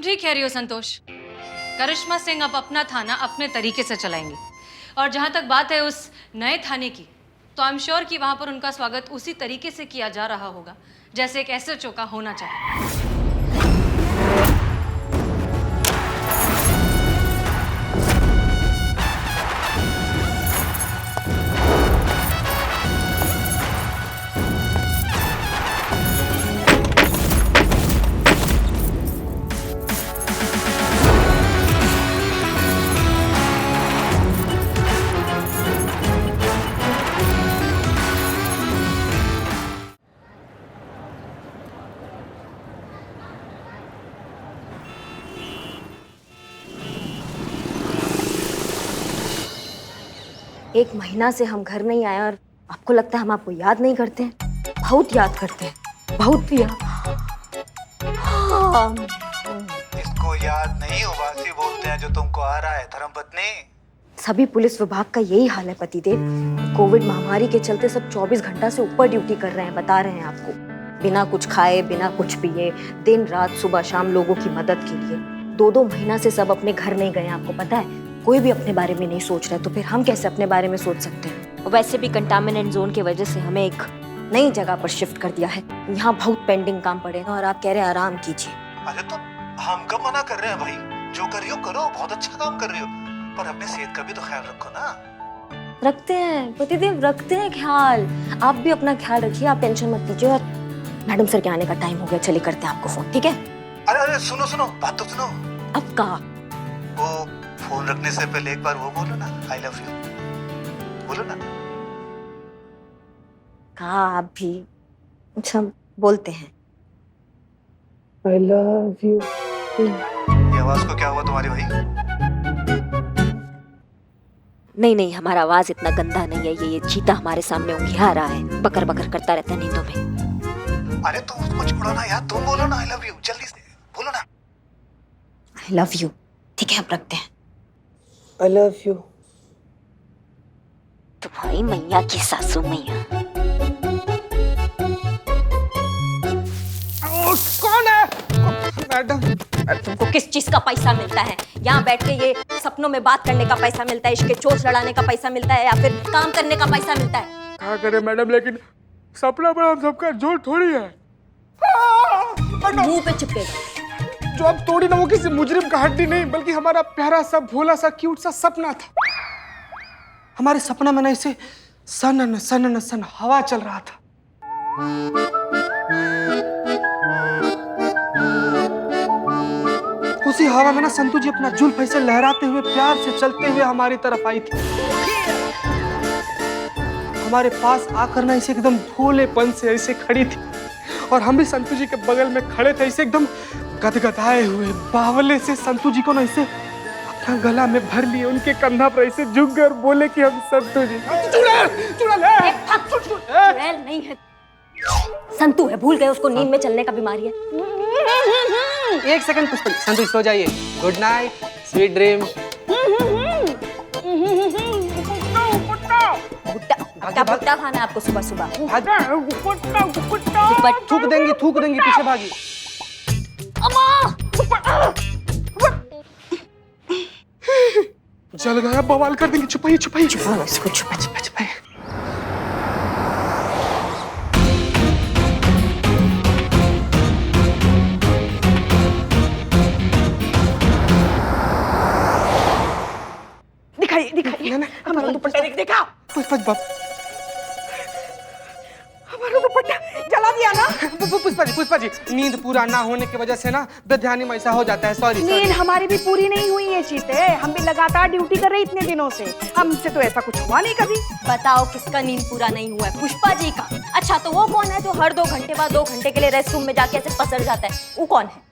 ठीक कह रही हो संतोष। करिश्मा सिंह अब अपना थाना अपने तरीके से चलाएंगी। और जहां तक बात है उस नए थाने की, तो आई एम श्योर कि वहां पर उनका स्वागत उसी तरीके से किया जा रहा होगा जैसे एक एसएचओ का होना चाहिए। एक महीना से हम घर नहीं आए और आपको लगता है हम आपको याद नहीं करते हैं? बहुत याद करते हैं, बहुत याद। हाँ। इसको याद नहीं, उबासी बोलते हैं जो तुमको आ रहा है धर्मपत्नी। सभी पुलिस विभाग का यही हाल है पतिदेव। कोविड महामारी के चलते सब 24 घंटा से ऊपर ड्यूटी कर रहे हैं, बता रहे हैं आपको। बिना कुछ खाए, बिना कुछ पिए, दिन रात सुबह शाम लोगों की मदद के लिए। 2-2 महीना से सब अपने घर नहीं गए, आपको पता है। कोई भी अपने बारे में नहीं सोच रहा है, तो फिर हम कैसे अपने बारे में सोच सकते हैं? और वैसे भी कंटामिनेंट जोन की वजह से हमें एक नई जगह पर शिफ्ट कर दिया है। यहाँ बहुत पेंडिंग काम पड़े हैं और आप कह रहे हैं आराम कीजिए। अरे तो हम कब मना कर रहे हैं भाई? जो कर रही हो करो, बहुत अच्छा काम कर रही हो, पर अपने सेहत का भी तो ख्याल रखो ना। रखते हैं पतिदेव, रखते हैं ख्याल। आप भी अपना ख्याल रखिए, आप टेंशन मत लीजिए। और मैडम सर के आने का टाइम हो गया, चलिए करते हैं आपको फोन, ठीक है? अरे अरे सुनो सुनो, बात तो सुनो। अब कहा? वो फोन रखने से पहले एक बार वो बोलो ना, आई लव यू बोलो ना। कहा आप भी? अच्छा बोलते हैं I love you. ये आवाज को क्या हुआ तुम्हारी भाई? नहीं नहीं, हमारा आवाज इतना गंदा नहीं है। ये चीता हमारे सामने ऊँघिया रहा है, बकर बकर करता रहता है नींदों में। अरे तुम उसको छोड़ो ना यार, तुम बोलो ना आई लव यू, जल्दी से बोलो ना। आई लव यू, ठीक है, अब रखते हैं। I love you. तो भाई मैया की सासू मैया। कौन है? मैडम, तुमको किस चीज का पैसा मिलता है? यहाँ बैठ के ये सपनों में बात करने का पैसा मिलता है, इसके चोच लड़ाने का पैसा मिलता है, या फिर काम करने का पैसा मिलता है? क्या करे मैडम, लेकिन सपना पर हम सबका जोर थोड़ी है। मुंह पे चिपकेगा। जो अब तोड़ी ना, वो किसी मुजरिम का हड्डी नहीं, बल्कि हमारा प्यारा सा भोला सा क्यूट सा सपना था। हमारे सपना में ना इसे सन हवा चल रहा था। उसी हवा में ना संतू जी अपना जुल्फ ऐसे लहराते हुए प्यार से चलते हुए हमारी तरफ आई थी। हमारे पास आकर ना इसे एकदम भोलेपन से ऐसे खड़ी थी, और हम भी संतू जी के बगल में खड़े थे, इसे एकदम गदगदाए हुए बावले से संतू जी को ना इसे अपना गला में भर लिए, उनके कंधा पर ऐसे झुक गए और बोले कि हम संतू जी। चुड़ैल नहीं है, संतू है। भूल गए उसको नींद में चलने का बीमारी है। एक सेकंड पुष्पा, संतू सो जाइए। Good night, sweet dream. भुट्टा खाना आपको सुबह सुबह। थूक देंगी पीछे भागी। जल गया, बवाल कर देंगे। छुपाइए इसको छुपा। दिखाइए ना, हमारा दुपट्टा देखा? पुष्पा बाप, हमारा दुपट्टा जला दिया ना। पुष्पा जी, नींद पूरा ना होने की वजह से ना बेध्यानी में ऐसा हो जाता है। सॉरी। नींद हमारी भी पूरी नहीं हुई है चीते, हम भी लगातार ड्यूटी कर रहे इतने दिनों से, हमसे तो ऐसा कुछ हुआ नहीं कभी। बताओ किसका नींद पूरा नहीं हुआ है? पुष्पा जी का। अच्छा तो वो कौन है जो हर 2 घंटे बाद 2 घंटे के लिए रेस्ट रूम में जाके ऐसे पसर जाता है? वो कौन है?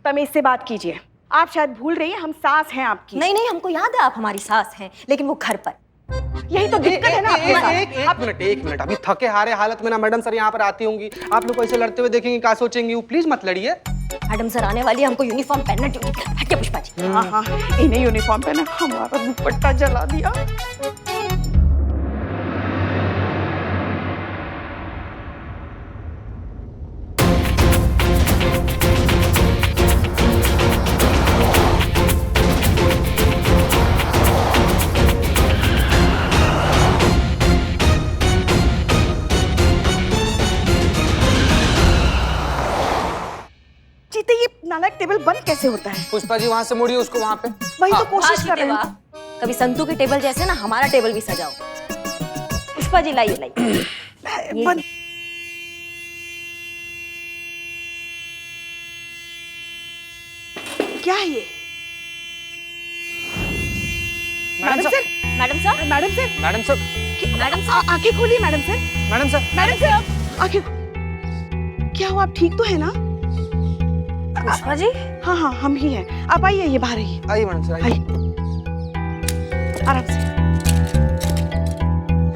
तमीज से बात कीजिए, आप शायद भूल रही हैं हम सास हैं आपकी। नहीं, हमको याद है आप हमारी सास हैं, लेकिन वो घर पर। यही तो दिक्कत है ना। एक मिनट, अभी थके हारे हालत में ना मैडम सर यहाँ पर आती होंगी, आप लोग को ऐसे लड़ते हुए देखेंगे, क्या सोचेंगी? वो प्लीज मत लड़िए। मैडम सर आने वाली है, हमको यूनिफॉर्म पहनना ड्यूटी का। हटिए पुष्पा जी। हाँ, इन्हें यूनिफॉर्म पहना, हमारा दुपट्टा जला दिया। नालायक टेबल बंद कैसे होता है? पुष्पा जी वहाँ से मुड़िए उसको वहाँ पे। वही तो वाह कोशिश कर जीते रहे वाह। हैं। कभी संतू के टेबल जैसे ना हमारा टेबल भी सजाओ। पुष्पा जी लाइए लाइए। बंद। क्या है ये? मैडम सर, मैडम साहब, madam sir, madam sir, madam साहब, आंखें खोलिए madam sir, madam sir, madam sir, आंखें। क्या हुआ, आप ठीक तो है ना? पुष्पा जी, हाँ हाँ हम ही हैं। आप आइए, ये बाहर आइए। आइए मैडम सर, आइए। आराम से।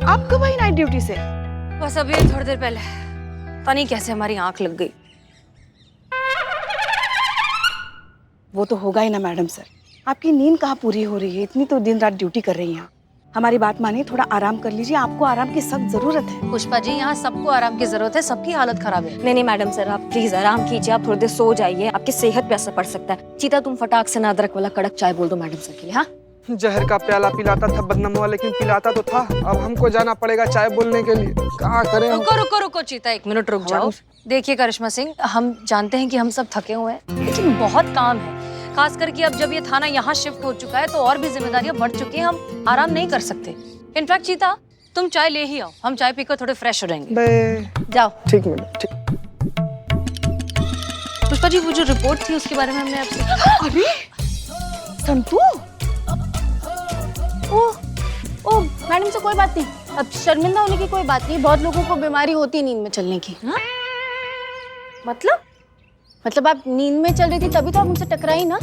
आप कब आई नाइट ड्यूटी से? बस अभी थोड़ी देर पहले। पता नहीं कैसे हमारी आंख लग गई। वो तो होगा ही ना मैडम सर। आपकी नींद कहाँ पूरी हो रही है? इतनी तो दिन रात ड्यूटी कर रही हैं। हमारी बात मानिए, थोड़ा आराम कर लीजिए। आपको आराम की सख्त जरूरत है। पुष्पा जी, यहाँ सबको आराम की जरूरत है, सबकी हालत खराब है। नहीं नहीं मैडम सर, आप प्लीज आराम कीजिए। आप थोड़ी देर सो जाइए, आपकी सेहत पे असर पड़ सकता है। चीता, तुम फटाक से ना अदरक वाला कड़क चाय बोल दो मैडम सर के लिए। हाँ, जहर का प्याला पिलाता था बदनामा, लेकिन पिलाता तो था। अब हमको जाना पड़ेगा चाय बोलने के लिए। क्या करें हम? रुको रुको रुको चीता, एक मिनट रुक जाओ। देखिए करिश्मा सिंह, हम जानते हैं कि हम सब थके हुए हैं, लेकिन बहुत काम है। खास करके अब जब ये थाना यहाँ शिफ्ट हो चुका है तो और भी जिम्मेदारियां बढ़ चुकी हैं। हम आराम नहीं कर सकते। इनफैक्ट चीता, तुम चाय ले ही आओ, हम चाय पीकर थोड़े फ्रेश हो जाएंगे। बे, जाओ। ठीक मैडम, ठीक। पुष्पा जी, वो जो रिपोर्ट थी उसके बारे में हमने आपसे। अरे संतू, ओ मैडम से कोई बात नहीं। अब शर्मिंदा होने की कोई बात नहीं। बहुत लोगों को बीमारी होती है नींद में चलने की। मतलब आप नींद में चल रही थी तभी तो आप मुझसे टकराई ना।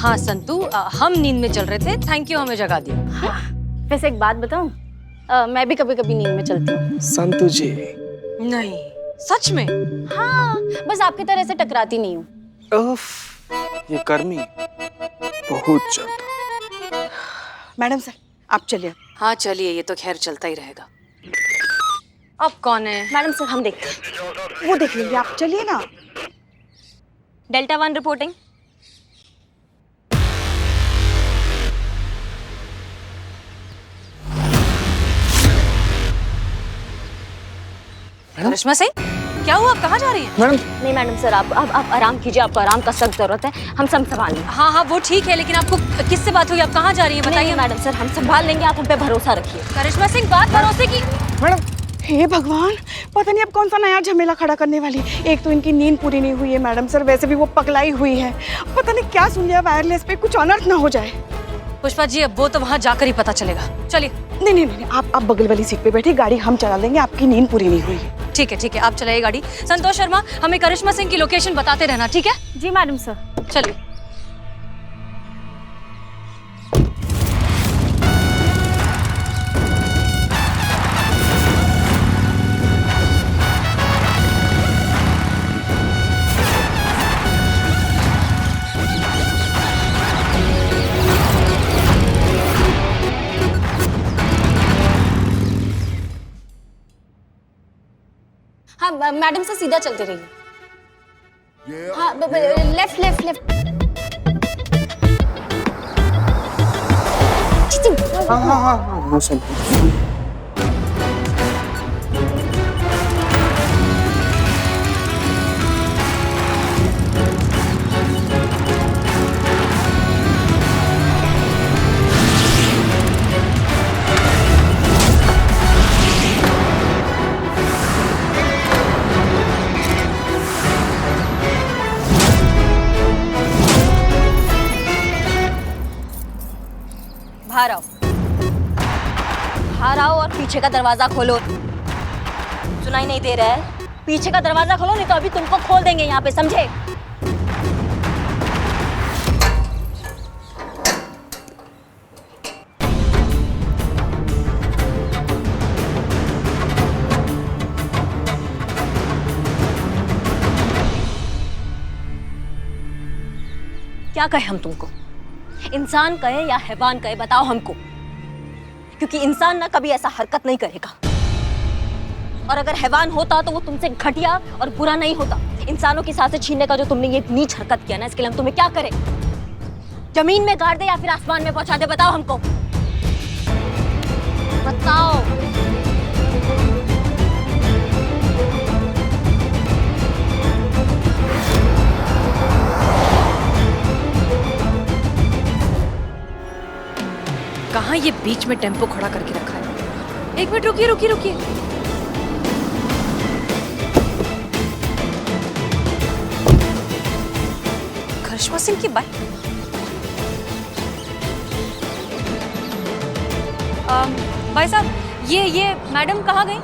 हाँ संतू, हम नींद में चल रहे थे। थैंक यू हमें जगा दिया। वैसे एक बात बताऊं, मैं भी कभी कभी नींद में चलती हूँ। संतू जी, नहीं, सच में? हाँ, बस आपकी तरह से टकराती नहीं हूँ। उफ, ये गर्मी बहुत ज्यादा। मैडम सर आप चलिए। हाँ चलिए, ये तो खैर चलता ही रहेगा। अब कौन है? मैडम सर हम देखते हैं। वो देख लेंगे, आप चलिए ना। Delta 1 reporting. करिश्मा सिंह, क्या हुआ? आप कहाँ जा रही हैं? मैडम, नहीं मैडम सर, आप आराम कीजिए। आपको आराम का सख्त जरूरत है। हम सब संभाल लेंगे। हाँ हाँ वो ठीक है, लेकिन आपको किससे बात हुई? आप कहाँ जा रही हैं बताइए बताइए। मैडम सर, हम संभाल लेंगे। आप हम पे भरोसा रखिए। करिश्मा सिंह, बात भरोसे की। मैडम, हे भगवान, पता नहीं अब कौन सा नया झमेला खड़ा करने वाली है। एक तो इनकी नींद पूरी नहीं हुई है मैडम सर, वैसे भी वो पगलाई हुई है। पता नहीं क्या सुन लिया वायरलेस पे, कुछ अनर्थ ना हो जाए। पुष्पा जी, अब वो तो वहाँ जाकर ही पता चलेगा। चलिए। नहीं नहीं नहीं, आप बगल वाली सीट पे बैठे, गाड़ी हम चला लेंगे। आपकी नींद पूरी नहीं हुई है। ठीक है, आप चलाइए गाड़ी। संतोष शर्मा, हमें करिश्मा सिंह की लोकेशन बताते रहना, ठीक है? जी मैडम सर। चलिए। हाँ मैडम से सीधा चलते रहिए। हाँ लेफ्ट लेफ्ट लेफ्ट। हाँ हाँ हाँ हाँ संतू। बाहर आओ, बाहर आओ और पीछे का दरवाजा खोलो। सुनाई नहीं दे रहा है? पीछे का दरवाजा खोलो, नहीं तो अभी तुमको खोल देंगे यहाँ पे, समझे? क्या कहे हम तुमको? इंसान कहे या हैवान कहे, बताओ हमको। क्योंकि इंसान ना कभी ऐसा हरकत नहीं करेगा, और अगर हैवान होता तो वो तुमसे घटिया और बुरा नहीं होता। इंसानों की सांसें छीनने का जो तुमने ये नीच हरकत किया ना, इसके लिए हम तुम्हें क्या करें? जमीन में गाड़ दे या फिर आसमान में पहुंचा दे? बताओ हमको, बताओ। कहाँ ये बीच में टेम्पो खड़ा करके रखा है? एक मिनट रुकिए रुकिए रुकिए। करिश्मा सिंह की बाइक। भाई साहब, ये मैडम कहाँ गई?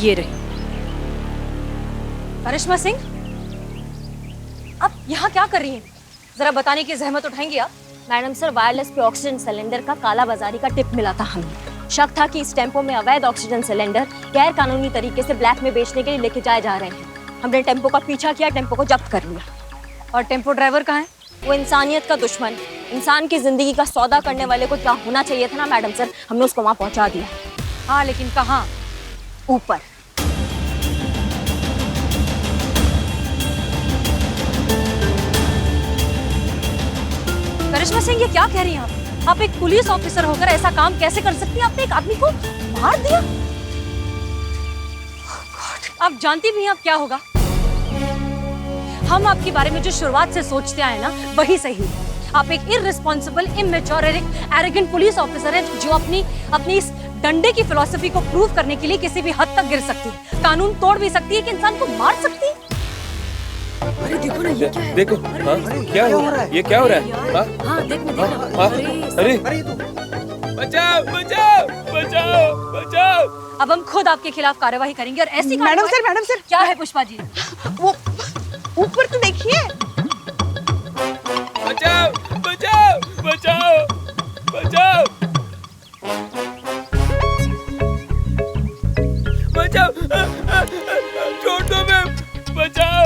ये रही। करिश्मा सिंह, आप यहाँ क्या कर रही हैं? जरा बताने की जहमत उठाएंगी आप? मैडम सर, वायरलेस पे ऑक्सीजन सिलेंडर का काला बाजारी का टिप मिला था हमें। शक था कि इस टेम्पो में अवैध ऑक्सीजन सिलेंडर गैर कानूनी तरीके से ब्लैक में बेचने के लिए लेके जाए जा रहे हैं। हमने टेम्पो का पीछा किया, टेम्पो को जब्त कर लिया। और टेम्पो ड्राइवर कहाँ है? वो इंसानियत का दुश्मन, इंसान की जिंदगी का सौदा करने वाले को क्या होना चाहिए था ना मैडम सर, हमने उसको वहाँ पहुँचा दिया। हाँ, लेकिन कहाँ? ऊपर। करिश्मा सिंह, ये क्या कह रही हैं आप? आप एक पुलिस ऑफिसर होकर ऐसा काम कैसे कर सकती हैं? आपने एक आदमी को मार दिया। आप जानती भी हैं अब क्या होगा? हम आपके बारे में जो शुरुआत से सोचते आए ना, वही सही है। आप एक irresponsible, immature, arrogant police officer हैं जो अपनी इस डंडे की फिलॉसफी को प्रूव करने के लिए किसी भी हद तक गिर सकती है, कानून तोड़ भी सकती है, कि इंसान को मार सकती है। अरे देखो ना, ये क्या है? देखो, हाँ, क्या हो रहा है? ये क्या हो रहा है? हाँ, हाँ, देख अरे, बचाओ, बचाओ, बचाओ, बचाओ! अब हम खुद आपके खिलाफ कार्यवाही करेंगे और ऐसी मैडम सर, क्या है पुष्पा जी? वो ऊपर तो देखिए। बचाओ, बचाओ, बचाओ, बचाओ, बचाओ! छोड़ दो मैम, बचाओ!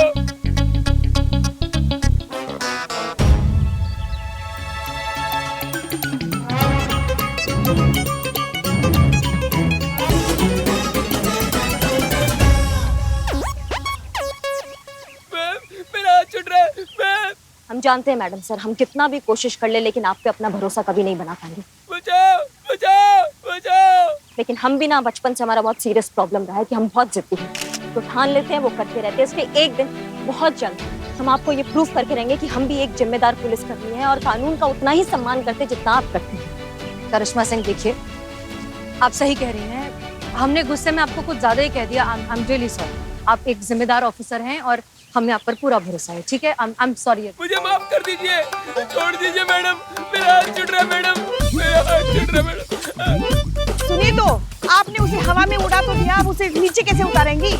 हम जानते हैं मैडम सर, हम कितना भी कोशिश कर ले लेकिन आप पे अपना भरोसा कभी नहीं बना पाएंगे। बचाओ, बचाओ, बचाओ! लेकिन हम भी ना, बचपन से हमारा बहुत सीरियस प्रॉब्लम रहा है कि हम बहुत जिद्दी हैं, तो ठान लेते हैं, वो करते रहते हैं। इसलिए एक दिन बहुत जल्द हम आपको ये प्रूफ करके रहेंगे कि हम भी एक जिम्मेदार पुलिसकर्मी हैं और कानून का उतना ही सम्मान करते हैं जितना आप करते हैं। करिश्मा सिंह, देखिए, आप सही कह रही हैं। हमने गुस्से में आपको कुछ ज्यादा ही कह दिया। I am really sorry. आप एक जिम्मेदार ऑफिसर हैं और हमें आप पर पूरा भरोसा है, ठीक है? I am sorry. मुझे माफ कर दीजिए, छोड़ दीजिए मैडम, मेरा हाथ छूट रहा है मैडम, मेरा हाथ छूट रहा है मैडम। सुनिए तो, आपने उसे हवा में उड़ा तो दिया, अब उसे नीचे कैसे उतारेंगी?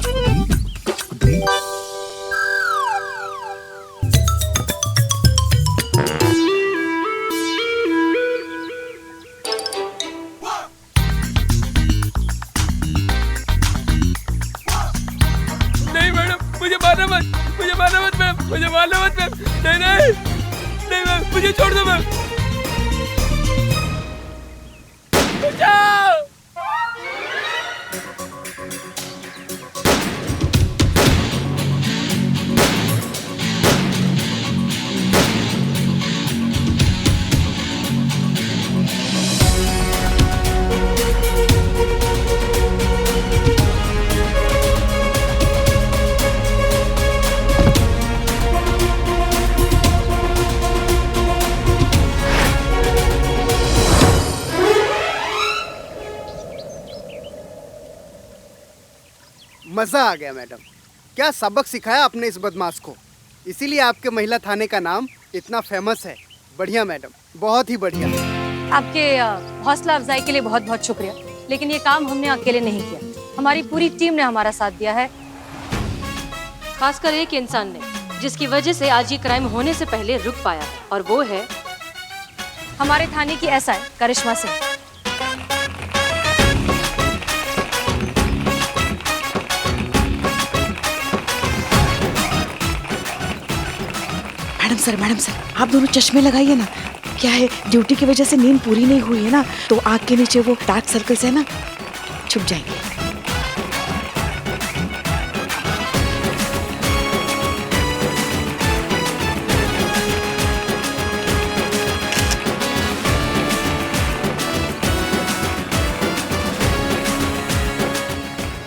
नहीं मैडम, मुझे मारना मत, मुझे मारना मत मैम, मुझे मारना मत मैम, नहीं नहीं नहीं मैम, मुझे छोड़ दो मैम, बचाओ! मज़ा आ गया मैडम, क्या सबक सिखाया आपने इस बदमाश को, इसीलिए आपके महिला थाने का नाम इतना फेमस है। बढ़िया मैडम, बहुत ही बढ़िया। आपके हौसला अफजाई के लिए बहुत बहुत शुक्रिया, लेकिन ये काम हमने अकेले नहीं किया, हमारी पूरी टीम ने हमारा साथ दिया है। खासकर एक इंसान ने, जिसकी वजह से आज ये क्राइम होने से पहले रुक पाया, और वो है हमारे थाने की एसआई करिश्मा सिंह। मैडम सर, आप दोनों चश्मे लगाइए ना। क्या है, ड्यूटी की वजह से नींद पूरी नहीं हुई है ना, तो आँख के नीचे वो डार्क सर्कल्स है ना, छुप जाएंगे।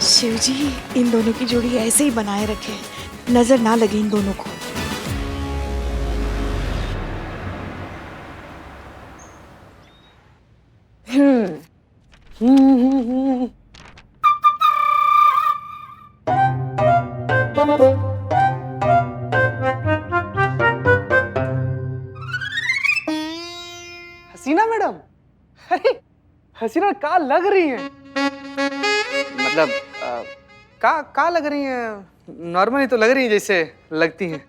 शिव जी, इन दोनों की जोड़ी ऐसे ही बनाए रखे, नजर ना लगे इन दोनों को। हसीना मैडम, अरे हसीना का लग रही हैं? मतलब का लग रही हैं? नॉर्मली तो लग रही है जैसे लगती हैं।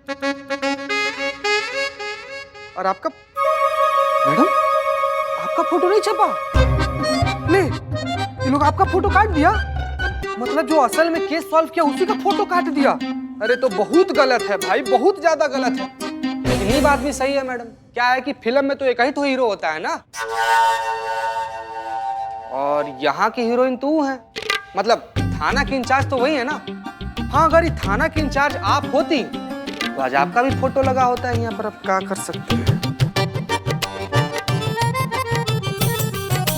और आपका मैडम, आपका फोटो नहीं छपा? नहीं, ये लोग आपका फोटो काट दिया? मतलब जो असल में केस सॉल्व किया उसी का फोटो काट दिया? अरे तो बहुत गलत है भाई, बहुत ज्यादा गलत है। लेकिन ये बात भी सही है मैडम, क्या है कि फिल्म में तो एक ही तो हीरो होता है ना, और यहाँ की हीरोइन तू है, मतलब थाना की इंचार्ज तो वही है ना। हाँ, अगर ये थाना की इंचार्ज आप होती तो आज आपका भी फोटो लगा होता है यहाँ पर। अब क्या कर सकते हैं?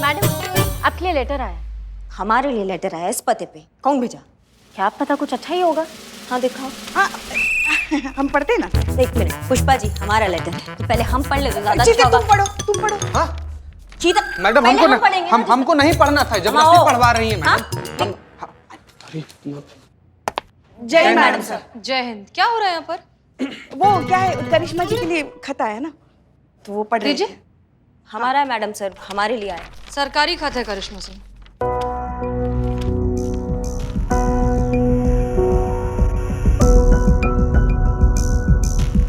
मैडम, आपके लिए लेटर आया। हमारे लिए लेटर आया इस पते पे? कौन भेजा? क्या पता कुछ अच्छा ही होगा। हाँ दिखाओ। हाँ, हम पढ़ते हैं ना। एक मिनट पुष्पा जी, हमारा लेटर है तो पहले हम पढ़ ले तो ज्यादा चीते, अच्छा होगा। तुम पढ़ो। हाँ चीता, मैडम, पहले हमको हम पढ़ेंगे ना। हमको नहीं पढ़ना था, जबरदस्ती हाँ, पढ़वा रही है हाँ? मैडम। अरे जय मैडम सर। जय हिंद। क्या हो रहा है यहाँ पर? वो क्या है, करिश्मा जी के लिए खत आया ना, तो वो पढ़ रहे थे। लीजिए। हमारा है मैडम सर, हमारे लिए आया। सरकारी खत है करिश्मा सिंह।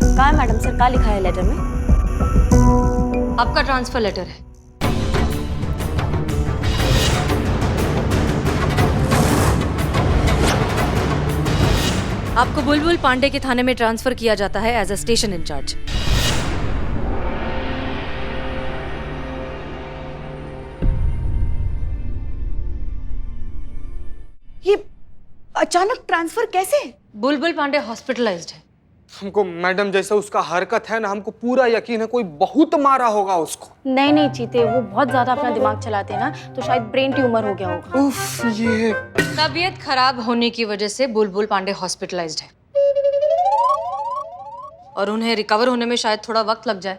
कहाँ है मैडम सर, क्या लिखा है लेटर में? आपका ट्रांसफर लेटर है। आपको बुलबुल पांडे के थाने में ट्रांसफर किया जाता है एज अ स्टेशन इंचार्ज। ये अचानक ट्रांसफर कैसे? बुलबुल पांडे हॉस्पिटलाइज्ड है। हमको मैडम जैसा उसका हरकत है ना, हमको पूरा यकीन है कोई बहुत मारा होगा उसको। नहीं नहीं चीते, वो बहुत ज्यादा अपना दिमाग चलाते हैं ना, तो शायद ब्रेन ट्यूमर हो गया होगा। उफ, ये तबीयत खराब होने की वजह से बुलबुल पांडे हॉस्पिटलाइज्ड है और उन्हें रिकवर होने में शायद थोड़ा वक्त लग जाए,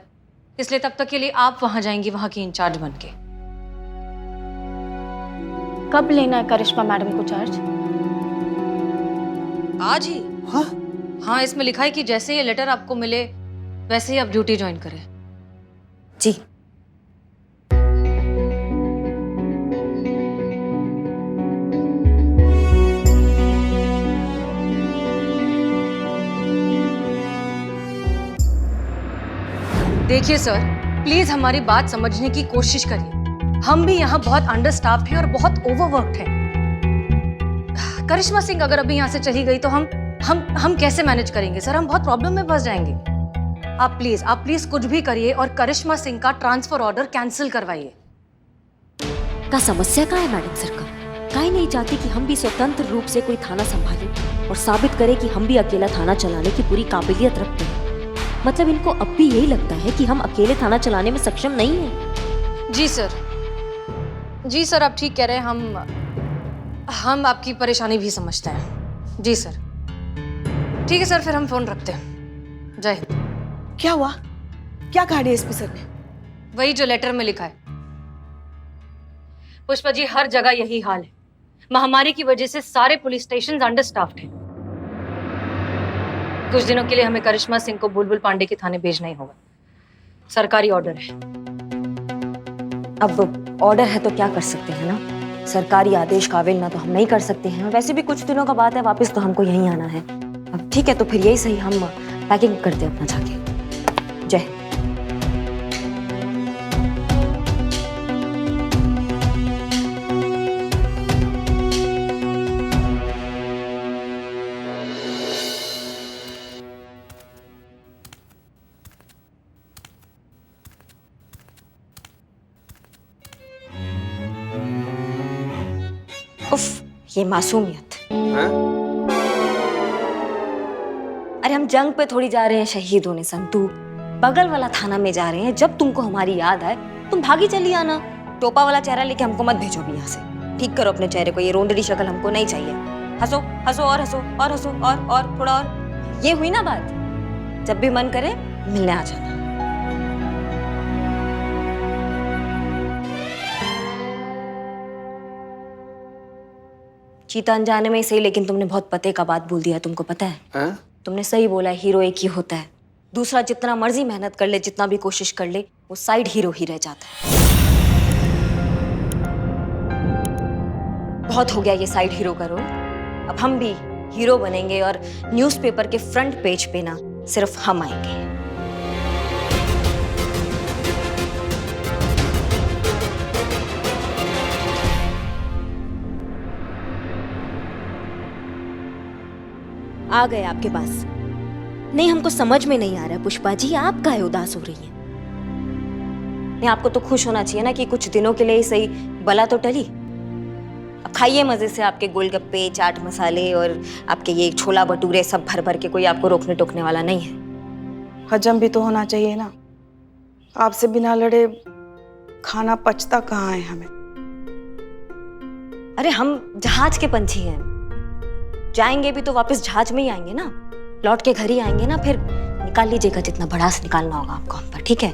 इसलिए तब तक के लिए आप वहां जाएंगी, वहां की इंचार्ज बन के। कब लेना है करिश्मा मैडम को चार्ज? आज ही। हाँ, इसमें लिखा है कि जैसे ये लेटर आपको मिले वैसे ही आप ड्यूटी ज्वाइन करें। जी। देखिए सर, प्लीज हमारी बात समझने की कोशिश करिए। हम भी यहाँ बहुत अंडरस्टाफ्ड हैं और बहुत ओवरवर्क्ड हैं। करिश्मा सिंह अगर अभी यहाँ से चली गई तो हम कैसे मैनेज करेंगे सर? हम बहुत प्रॉब्लम में फंस जाएंगे। आप प्लीज कुछ भी करिए और करिश्मा सिंह का ट्रांसफर ऑर्डर कैंसिल करवाइए। का समस्या का है मैडम सर का? काहे नहीं चाहती कि हम भी स्वतंत्र रूप से कोई थाना संभालें और साबित करें कि हम भी अकेला थाना चलाने की पूरी काबिलियत रखते हैं? मतलब इनको अब भी यही लगता है कि हम अकेले थाना चलाने में सक्षम नहीं हैं। जी सर, आप ठीक कह रहे हैं। हम आपकी परेशानी भी समझते हैं। जी सर, ठीक है सर, फिर हम फोन रखते हैं। जय हिंद। क्या हुआ? क्या कहा डीएसपी सर ने? वही जो लेटर में लिखा है। पुष्पा जी, हर जगह यही हाल है। महामारी की वजह से सारे पुलिस स्टेशन अंडरस्टाफ्ड हैं। कुछ दिनों के लिए हमें करिश्मा सिंह को बुलबुल पांडे के थाने भेजना ही होगा। सरकारी ऑर्डर है। अब ऑर्डर है तो क्या कर सकते हैं ना, सरकारी आदेश काबिल ना तो हम नहीं कर सकते हैं। वैसे भी कुछ दिनों का बात है, वापस तो हमको यहीं आना है। अब ठीक है, तो फिर यही सही, हम पैकिंग करते हैं अपना जाके। जय। उफ, ये मासूमियत। हैं? अरे हम जंग पे थोड़ी जा रहे हैं शहीद होने संतू, बगल वाला थाना में जा रहे हैं। जब तुमको हमारी याद आए तुम भागी चली आना। टोपा वाला चेहरा लेके हमको मत भेजो भी यहाँ से। ठीक करो अपने चेहरे को, ये रोंदड़ी शक्ल हमको नहीं चाहिए। हंसो हंसो और हंसो और हंसो और थोड़ा और। ये हुई ना बात। जब भी मन करे मिलने आ जाना। चीता अनजाने में ही सही, लेकिन तुमने बहुत पते का बात बोल दिया। तुमको पता है? तुमने सही बोला, हीरो एक ही होता है। दूसरा जितना मर्जी मेहनत कर ले, जितना भी कोशिश कर ले, वो साइड हीरो ही रह जाता है। बहुत हो गया ये साइड हीरो का रोल। अब हम भी हीरो बनेंगे और न्यूज़पेपर के फ्रंट पेज पे ना सिर्फ हम आएंगे। आ गए आपके पास। नहीं, हमको समझ में नहीं आ रहा पुष्पा जी, आप काहे उदास हो रही हैं? नहीं, आपको तो खुश होना चाहिए ना कि कुछ दिनों के लिए ही सही बला तो टली। अब खाइए मजे से आपके गोलगप्पे, चाट मसाले और आपके ये छोला भटूरे सब भर भर के। कोई आपको रोकने टोकने वाला नहीं है। हजम भी तो होना चाहिए ना। आपसे बिना लड़े खाना पचता कहाँ है हमें? अरे हम जहाज के पंछी हैं, जाएंगे भी तो वापस जहाज में ही आएंगे ना, लौट के घर ही आएंगे ना। फिर निकाल लीजिएगा जितना भड़ास निकालना होगा आपको हम पर, ठीक है?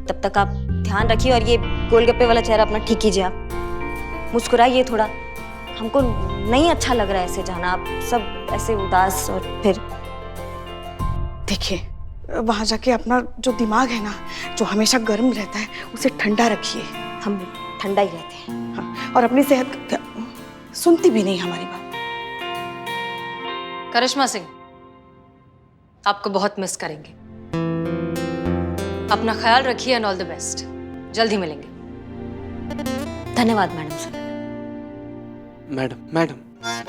तब तक आप ध्यान रखिए और ये गोलगप्पे वाला चेहरा अपना ठीक कीजिए। आप मुस्कुराइए थोड़ा, हमको नहीं अच्छा लग रहा है ऐसे जाना। आप सब ऐसे उदास। और फिर देखिए, वहां जाके अपना जो दिमाग है ना, जो हमेशा गर्म रहता है, उसे ठंडा रखिए। हम ठंडा ही रहते हैं। हाँ, और अपनी सेहत का सुनती भी नहीं हमारी बात। करिश्मा सिंह, आपको बहुत मिस करेंगे। अपना ख्याल रखिए एंड ऑल द बेस्ट। जल्द ही मिलेंगे। धन्यवाद मैडम सर। मैडम,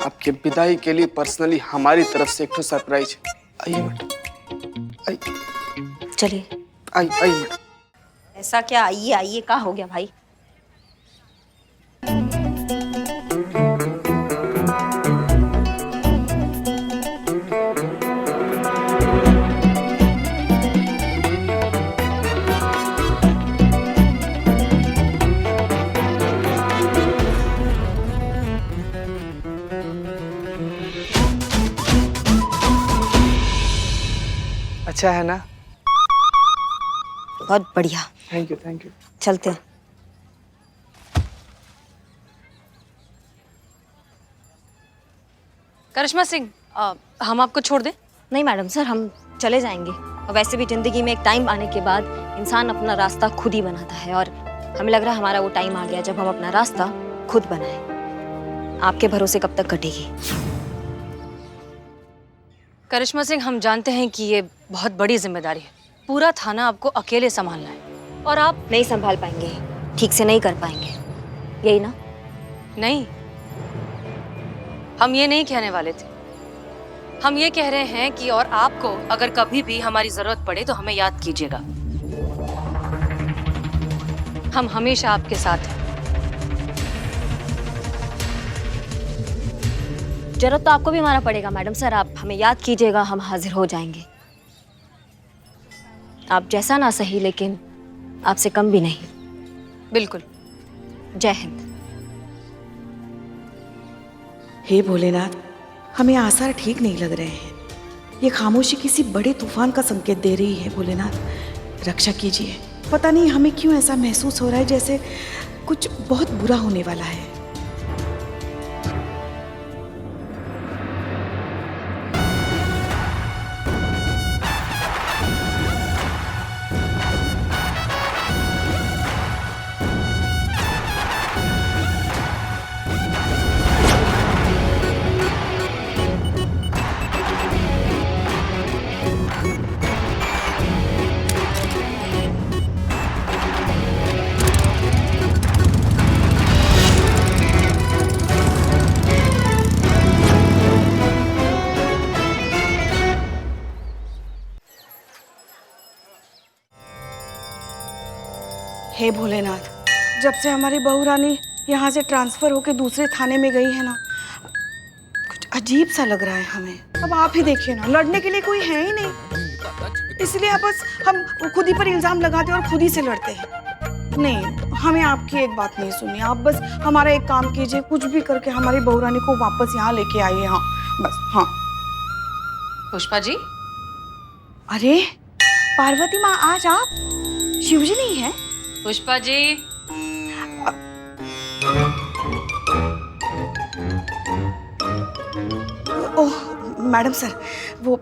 आपके विदाई के लिए पर्सनली हमारी तरफ से एक सरप्राइज है। आइए मैडम, आइए। चलिए। आइए मैडम। ऐसा क्या आइए आइए का हो गया भाई? अच्छा है ना? बहुत बढ़िया। Thank you. चलते हैं। करिश्मा सिंह, हम आपको छोड़ दें? नहीं मैडम सर, हम चले जाएंगे। और वैसे भी जिंदगी में एक टाइम आने के बाद इंसान अपना रास्ता खुद ही बनाता है, और हमें लग रहा है हमारा वो टाइम आ गया जब हम अपना रास्ता खुद बनाएं। आपके भरोसे कब तक कटेगी? करिश्मा सिंह, हम जानते हैं कि ये बहुत बड़ी जिम्मेदारी है। पूरा थाना आपको अकेले संभालना है और आप नहीं संभाल पाएंगे, ठीक से नहीं कर पाएंगे, यही ना? नहीं, हम ये नहीं कहने वाले थे। हम ये कह रहे हैं कि और आपको अगर कभी भी हमारी जरूरत पड़े तो हमें याद कीजिएगा। हम हमेशा आपके साथ हैं। जरूरत तो आपको भी हमारा पड़ेगा मैडम सर। आप हमें याद कीजिएगा, हम हाजिर हो जाएंगे। आप जैसा ना सही, लेकिन आपसे कम भी नहीं। बिल्कुल। जय हिंद। हे भोलेनाथ, हमें आसार ठीक नहीं लग रहे हैं। ये खामोशी किसी बड़े तूफान का संकेत दे रही है। भोलेनाथ, रक्षा कीजिए। पता नहीं हमें क्यों ऐसा महसूस हो रहा है जैसे कुछ बहुत बुरा होने वाला है। हे भोलेनाथ, जब से हमारी बहू रानी यहाँ से ट्रांसफर होकर दूसरे थाने में गई है ना, कुछ अजीब सा लग रहा है हमें। अब आप ही देखिए ना, लड़ने के लिए कोई है ही नहीं, इसलिए अब बस हम खुद ही पर इल्जाम लगाते और खुद ही से लड़ते हैं। नहीं, हमें आपकी एक बात नहीं सुनी। आप बस हमारा एक काम कीजिए, कुछ भी करके हमारी बहू रानी को वापस यहाँ लेके आइए। हाँ बस, हाँ। पुष्पा जी, अरे पार्वती माँ, आज आप शिवजी नहीं है? पुष्पा जी, ओह मैडम सर, वो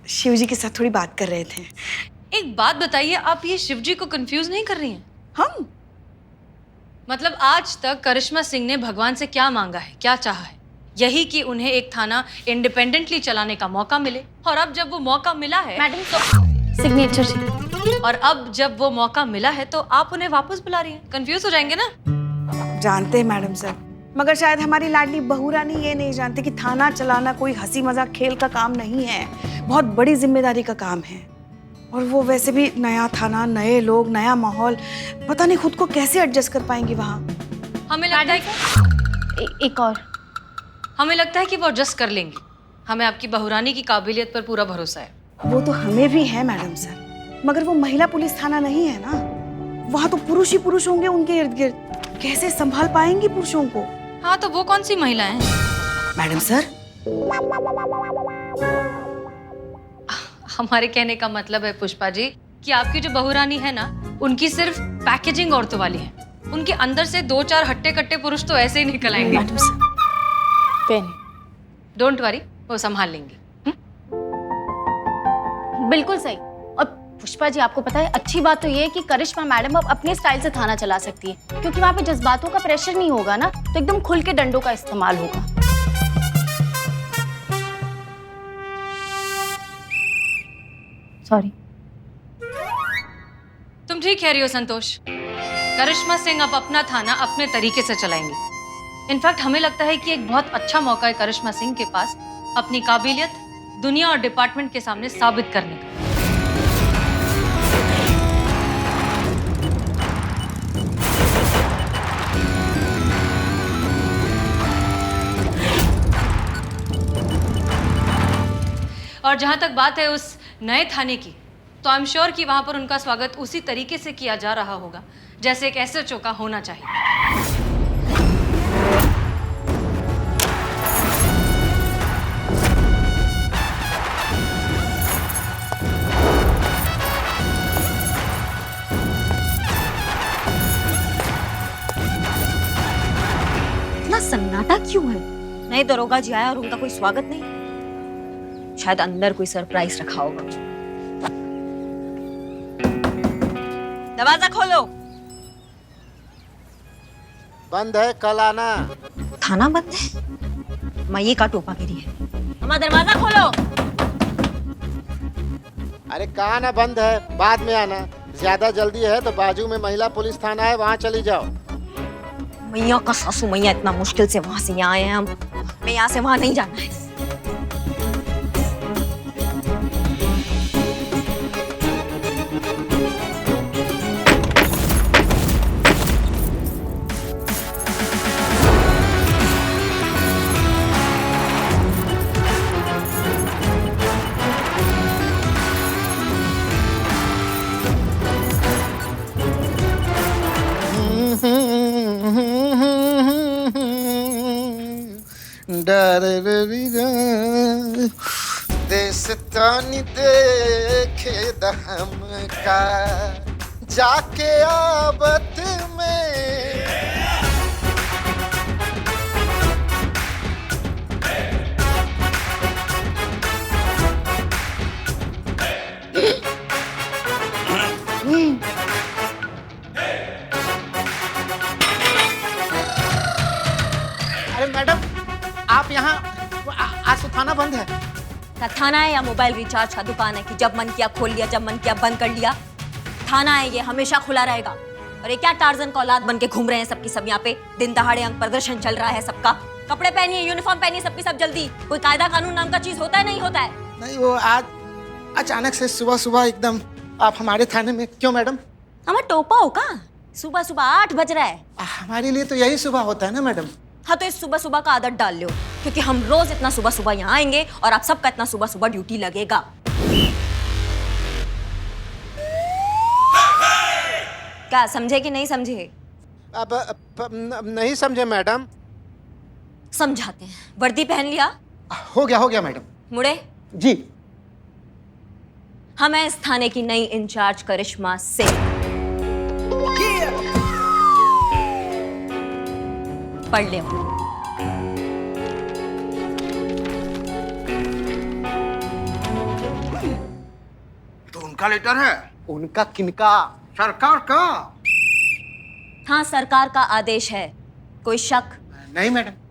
शिवजी के साथ थोड़ी बात कर रहे थे। एक बात बताइए, आप ये शिवजी को कंफ्यूज नहीं कर रही हैं? हम? मतलब आज तक करिश्मा सिंह ने भगवान से क्या मांगा है, क्या चाहा है? यही कि उन्हें एक थाना इंडिपेंडेंटली चलाने का मौका मिले। और अब जब वो मौका मिला है मैडम तो सिग्नेचर जी। और अब जब वो मौका मिला है तो आप उन्हें वापस बुला रही हैं। कंफ्यूज हो जाएंगे ना? जानते हैं मैडम सर, मगर शायद हमारी लाडली बहू रानी ये नहीं जानती कि थाना चलाना कोई हंसी मजाक खेल का काम नहीं है, बहुत बड़ी जिम्मेदारी का काम है। और वो वैसे भी नया थाना, नए लोग, नया माहौल, पता नहीं खुद को कैसे एडजस्ट कर पाएंगी वहाँ। हमें लगता है कि एक और। हमें लगता है कि वो एडजस्ट कर लेंगी। हमें आपकी बहुरानी की काबिलियत पर पूरा भरोसा है। वो तो हमें भी है मैडम सर, मगर वो महिला पुलिस थाना नहीं है ना, वहाँ तो पुरुष ही पुरुष होंगे उनके इर्द गिर्द, कैसे संभाल पाएंगी पुरुषों को? हाँ, तो वो कौन सी महिला है? मैडम सर, हमारे कहने का मतलब है पुष्पा जी कि आपकी जो बहुरानी है ना, उनकी सिर्फ पैकेजिंग औरतों वाली है। उनके अंदर से 2-4 हट्टे कट्टे पुरुष तो ऐसे ही निकल आएंगे। Madam sir pen. Don't worry, वो संभाल लेंगे। बिल्कुल सही। और पुष्पा जी, आपको पता है अच्छी बात तो ये है कि करिश्मा मैडम अब अपने स्टाइल से थाना चला सकती है, क्योंकि वहाँ पे जज्बातों का प्रेशर नहीं होगा ना, तो एकदम खुल के डंडों का इस्तेमाल होगा। सॉरी। तुम ठीक कह रही हो संतोष। करिश्मा सिंह अब अपना थाना अपने तरीके से चलाएंगी। इनफैक्ट हमें लगता है कि एक बहुत अच्छा मौका है करिश्मा सिंह के पास अपनी काबिलियत दुनिया और डिपार्टमेंट के सामने साबित करने का। और जहां तक बात है उस नए थाने की, तो आई एम श्योर कि वहां पर उनका स्वागत उसी तरीके से किया जा रहा होगा जैसे एक एसएचओ का होना चाहिए। इतना सन्नाटा क्यों है? नए दरोगा जी आया और उनका कोई स्वागत नहीं। शायद अंदर कोई सरप्राइज रखा होगा। दरवाजा खोलो। बंद है, कल आना। थाना बंद है? मई का टोपा गिरी है। हमारा दरवाजा खोलो। अरे कहा ना बंद है, बाद में आना। ज्यादा जल्दी है तो बाजू में महिला पुलिस थाना है, वहाँ चली जाओ। मैया का सासू मैया, इतना मुश्किल से वहां से यहाँ आए हैं हम। मैं यहाँ से वहां नहीं जाना है। देशतानी देखे दहम का जाके आबत में। अरे मैडम, आप यहाँ, आज तो थाना बंद है। ना थाना है या मोबाइल रिचार्ज का दुकान है कि जब मन किया खोल लिया, जब मन किया बंद कर लिया। थाना है, ये हमेशा खुला रहेगा। और ये क्या टार्जन का औलाद बन के घूम रहे हैं सबकी सब यहाँ पे? दिन दहाड़े अंग प्रदर्शन चल रहा है सबका। कपड़े पहनिए, यूनिफॉर्म पहनिए सबकी सब जल्दी। कोई कायदा कानून नाम का चीज होता है नहीं होता है? नहीं, वो आज अचानक से सुबह सुबह एकदम आप हमारे थाने में क्यों मैडम? हमारा टोपा हो का? सुबह सुबह 8 बज रहा है। हमारे लिए तो यही सुबह होता है ना मैडम। हाँ, तो इस सुबह सुबह का आदत डाल लो, क्योंकि हम रोज इतना सुबह सुबह यहाँ आएंगे और आप सबका इतना सुबह सुबह ड्यूटी लगेगा। क्या समझे कि नहीं समझे? अब नहीं समझे मैडम। समझाते हैं। वर्दी पहन लिया? हो गया मैडम। मुड़े। जी। हम हैं इस थाने की नई इंचार्ज करिश्मा सिंह। पढ़ ले। तो उनका लेटर है? उनका किनका? सरकार का? हाँ, सरकार का आदेश है। कोई शक? नहीं मैडम।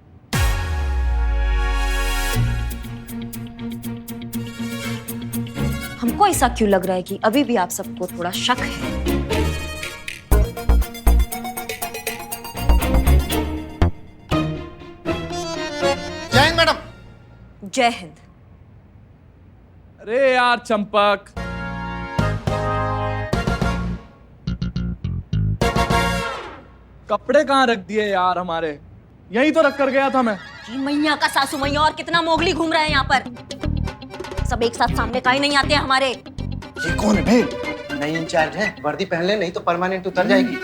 हमको ऐसा क्यों लग रहा है कि अभी भी आप सबको थोड़ा शक है? जय हिंद मैडम। जय हिंद। अरे यार चंपक, कपड़े कहाँ रख दिए यार हमारे? यहीं तो रख कर गया था मैं। जी मैया का सासू मैया, और कितना मोगली घूम रहा है यहाँ पर। सब एक साथ सामने काहे नहीं आते हैं हमारे? ये कौन है भाई? नई इंचार्ज है, वर्दी पहन ले नहीं तो परमानेंट उतर जाएगी।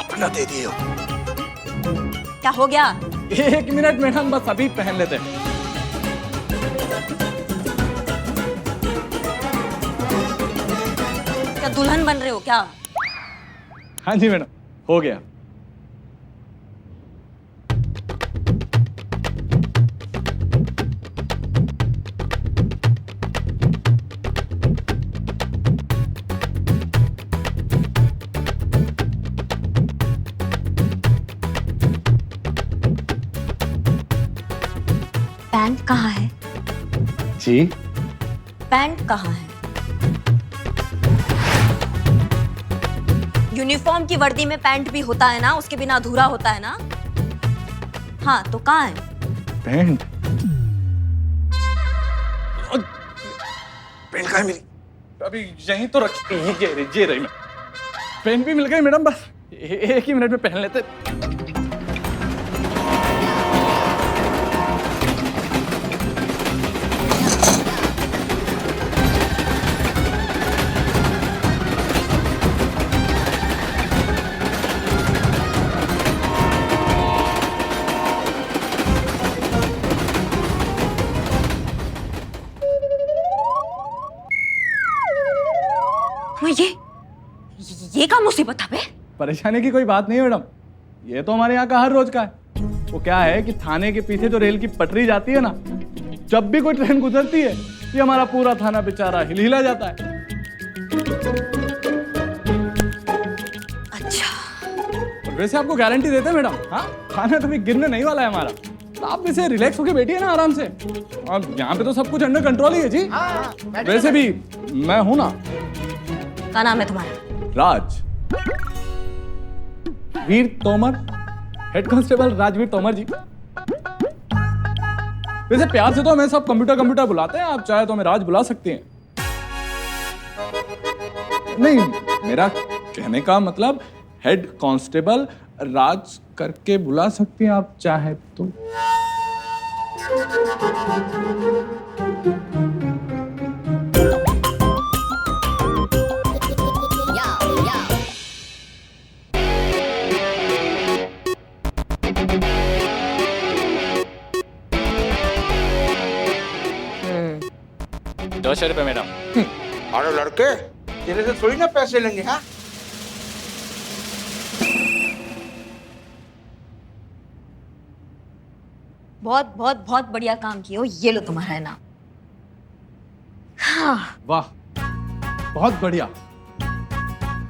अपना दे दिए हो। क्या हो गया? 1 मिनट मैडम, बस अभी पहन लेते हैं। क्या दुल्हन बन रहे हो क्या? हाँ जी मैडम, हो गया। पैंट कहाँ है? जी पैंट कहाँ है? यूनिफॉर्म की वर्दी में पैंट भी होता है ना, उसके बिना अधूरा होता है ना। हाँ, तो कहाँ है? पैंट? पेन कहाँ है मेरी? अभी यहीं तो रखी, ये रही मैं। पेन भी मिल गई मैडम, बस 1 ही मिनट में पहन लेते। ये क्या मुसीबत है बे? परेशानी की कोई बात नहीं है मैडम, ये तो हमारे यहाँ का हर रोज का है। वो क्या है कि थाने के पीछे जो रेल की पटरी जाती है ना, जब भी कोई ट्रेन गुजरती है, ये हमारा पूरा थाना बेचारा हिलहिला जाता है। अच्छा। वैसे आपको गारंटी देते हैं मैडम, हाँ, थाना कभी गिरने नहीं वाला है हमारा। तो आप इसे रिलैक्स होके बैठिए ना आराम से। और यहाँ पे तो सब कुछ अंडर कंट्रोल ही है जी। वैसे भी मैं हूं ना। क्या नाम है तुम्हारा? राज वीर तोमर, हेड कांस्टेबल राजवीर तोमर जी। वैसे प्यार से तो हमें सब कंप्यूटर बुलाते हैं, आप चाहे तो हमें राज बुला सकते हैं। नहीं, मेरा कहने का मतलब हेड कांस्टेबल राज करके बुला सकते हैं आप चाहे तो। ₹200 मैडम। अरे लड़के, तेरे से थोड़ी ना पैसे लेंगे। हाँ, बहुत बहुत बहुत बढ़िया काम किए हो। ये लो तुम्हारा इनाम। हाँ। वाह, बहुत बढ़िया।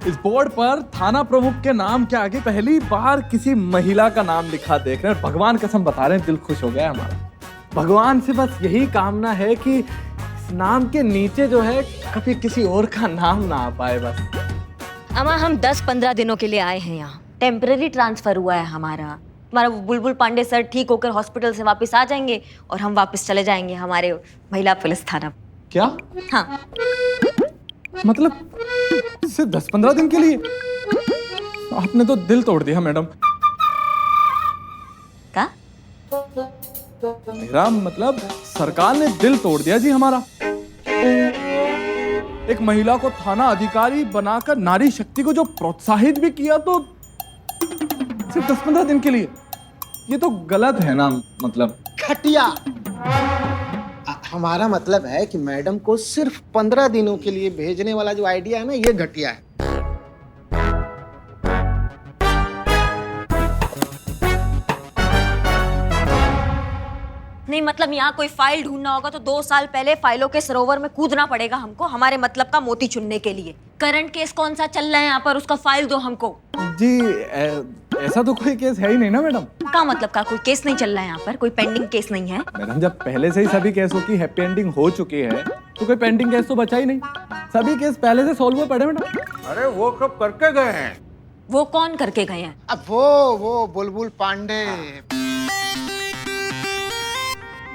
इस बोर्ड पर थाना प्रमुख के नाम के आगे पहली बार किसी महिला का नाम लिखा देख रहे हैं। भगवान कसम बता रहे हैं, दिल खुश हो गया हमारा। भगवान से बस यही कामना है कि इस नाम के नीचे जो है कभी किसी और का नाम ना आ पाए बस। अमा, हम 10-15 दिनों के लिए आए हैं यहाँ। टेम्पररी ट्रांसफर हुआ है हमारा। हमारा बुलबुल पांडे सर ठीक होकर हॉस्पिटल से वापस आ जाएंगे और हम वापस चले जाएंगे हमारे महिला पुलिस थाना। क्या? हाँ। मतलब सिर्फ 10-15 दिन के लिए? आपने तो दिल तोड़ दिया मैडम। क्या? मेरा मतलब सरकार ने दिल तोड़ दिया जी हमारा। एक महिला को थाना अधिकारी बनाकर नारी शक्ति को जो प्रोत्साहित भी किया, तो सिर्फ 10-15 दिन के लिए, ये तो गलत है ना। मतलब घटिया। हमारा मतलब है कि मैडम को सिर्फ 15 दिनों के लिए भेजने वाला जो आइडिया है ना, ये घटिया है। नहीं मतलब यहाँ कोई फाइल ढूंढना होगा तो 2 साल पहले फाइलों के सरोवर में कूदना पड़ेगा हमको, हमारे मतलब का मोती चुनने के लिए। करंट केस कौन सा चल रहा है यहाँ पर, उसका फाइल दो हमको। जी ऐसा तो कोई केस है ही नहीं ना मैडम। का मतलब का कोई केस नहीं चल रहा है यहाँ पर, कोई पेंडिंग केस नहीं है? मैडम जब पहले से ही सभी केसों की हैप्पी एंडिंग हो चुकी है तो कोई पेंडिंग केस तो बचा ही नहीं। सभी केस पहले से सॉल्व हुए पड़े मैडम। अरे वो कब करके गए हैं? वो कौन करके गए हैं? अब वो बुलबुल पांडे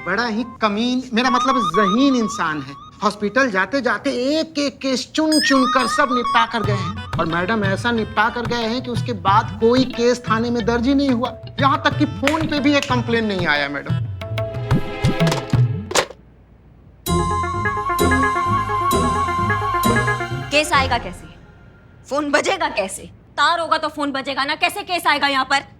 बड़ा ही कमीन, मेरा मतलब ज़हीन इंसान है। हॉस्पिटल जाते जाते एक एक केस चुन चुन कर सब निपटा कर गए हैं, और मैडम ऐसा निपटा कर गए हैं कि उसके बाद कोई केस थाने में दर्ज ही नहीं हुआ। यहाँ तक कि फोन पे भी एक कंप्लेन नहीं आया मैडम। केस आएगा कैसे? फोन बजेगा कैसे? तार होगा तो फोन बजेगा ना, कैसे केस आएगा यहाँ पर?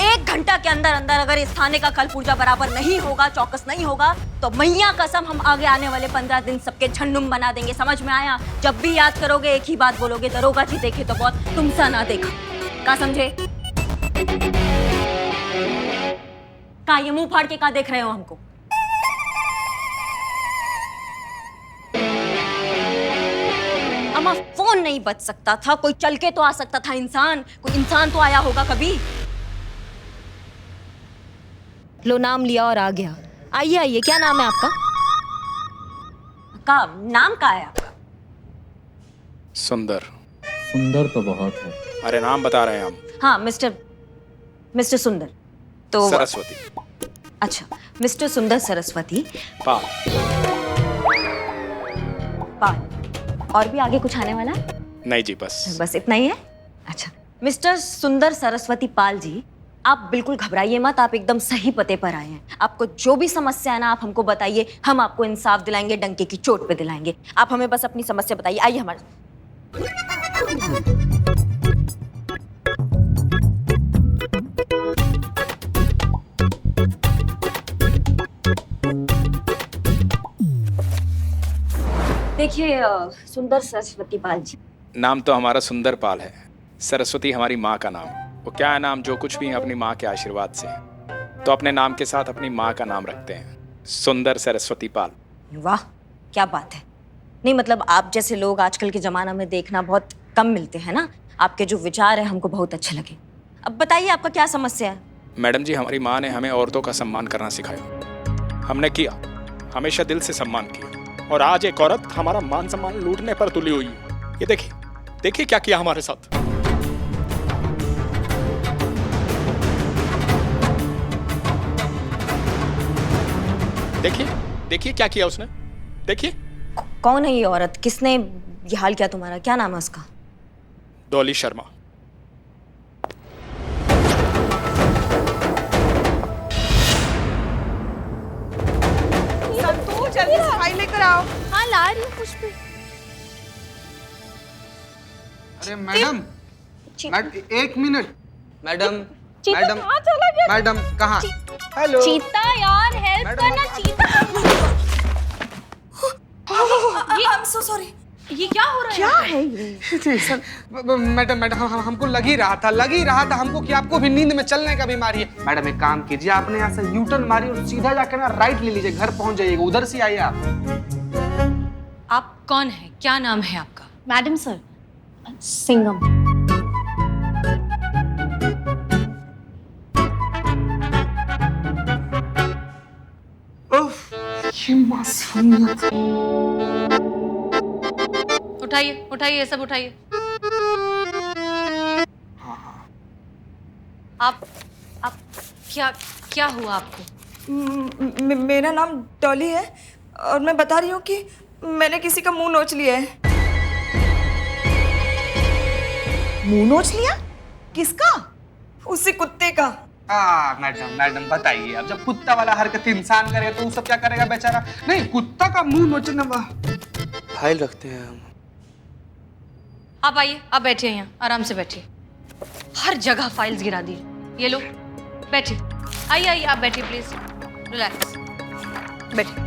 1 घंटा के अंदर अंदर अगर इस थाने का कल पुर्जा बराबर नहीं होगा, चौकस नहीं होगा, तो मैया कसम हम आगे आने वाले 15 दिन सबके झंडुम बना देंगे। समझ में आया? जब भी याद करोगे एक ही बात बोलोगे, दरोगा जी देखे तो बहुत, तुमसा ना देखा। का समझे? का ये मुंह फाड़ के का देख रहे हो हमको? अम्मा फोन नहीं बच सकता था, कोई चल के तो आ सकता था इंसान, कोई इंसान तो आया होगा कभी। लो नाम लिया और आ गया। आइए आइए, क्या नाम है आपका? का नाम का है आपका? सुंदर। सुंदर तो बहुत है। अरे नाम बता रहे हैं हम। हाँ मिस्टर सुंदर। तो सरस्वती। अच्छा, मिस्टर सुंदर सरस्वती पाल। पाल। और भी आगे कुछ आने वाला है? नहीं जी, बस इतना ही है। अच्छा, मिस्टर सुंदर सरस्वती पाल जी, आप बिल्कुल घबराइए मत, आप एकदम सही पते पर आए हैं। आपको जो भी समस्या है ना, आप हमको बताइए, हम आपको इंसाफ दिलाएंगे, डंके की चोट पे दिलाएंगे। आप हमें बस अपनी समस्या बताइए। आइए हमारे। देखिए सुंदर सरस्वती पाल जी। नाम तो हमारा सुंदर पाल है, सरस्वती हमारी माँ का नाम। वो क्या है, नाम जो कुछ भी है अपनी माँ के आशीर्वाद से, तो अपने नाम के साथ अपनी माँ का नाम रखते हैं, सुंदर सरस्वती पाल। वाह क्या बात है। नहीं मतलब आप जैसे लोग आजकल के ज़माना में देखना बहुत कम मिलते हैं ना। आपके जो विचार है हमको बहुत अच्छे लगे। अब बताइए आपका क्या समस्या है? मैडम जी, हमारी माँ ने हमें औरतों का सम्मान करना सिखाया। हमने किया, हमेशा दिल से सम्मान किया, और आज एक औरत हमारा मान सम्मान लूटने पर तुली हुई है। ये देखिए देखिए क्या किया हमारे साथ। देखिए देखिए क्या किया उसने, देखिए। कौन है ये औरत? किसने ये हाल किया तुम्हारा? क्या नाम है उसका? डॉली शर्मा। संतू जल्दी से फाइल लेकर आओ। हाँ ला रही हूँ पुष्पी। अरे मैडम, एक मिनट मैडम। चीता मैडम कहाँ चला गया? मैडम कहाँ? हेलो चीता यार, हेल्प करना चीता। ये I'm so sorry। ये क्या हो रहा है? क्या है ये? मैडम हमको लग ही रहा था हमको कि आपको भी नींद में चलने का बीमारी है। मैडम एक काम कीजिए, आपने यहाँ से यू टर्न मारी और सीधा जाकर ना राइट ले लीजिए, घर पहुंच जाइएगा। उधर से आइए आप। आप कौन है? क्या नाम है आपका? Madam sir, Singham. ये मासूमियत। उठाइए उठाइए, ये सब उठाइए। आप क्या क्या हुआ आपको? मेरा नाम डॉली है और मैं बता रही हूँ कि मैंने किसी का मुंह नोच लिया है। मुंह नोच लिया? किसका? उसी कुत्ते का। मैडम बताइए, अब जब कुत्ता वाला हरकत इंसान करेगा तो वो सब क्या करेगा बेचारा? नहीं, कुत्ता का मुंह नोचना फाइल रखते हैं हम। आप आइए, आप बैठिए यहाँ, आराम से बैठिए। हर जगह फाइल्स गिरा दी। ये लो, बैठिए। आइए आइए, आप बैठिए प्लीज, रिलैक्स, बैठिए।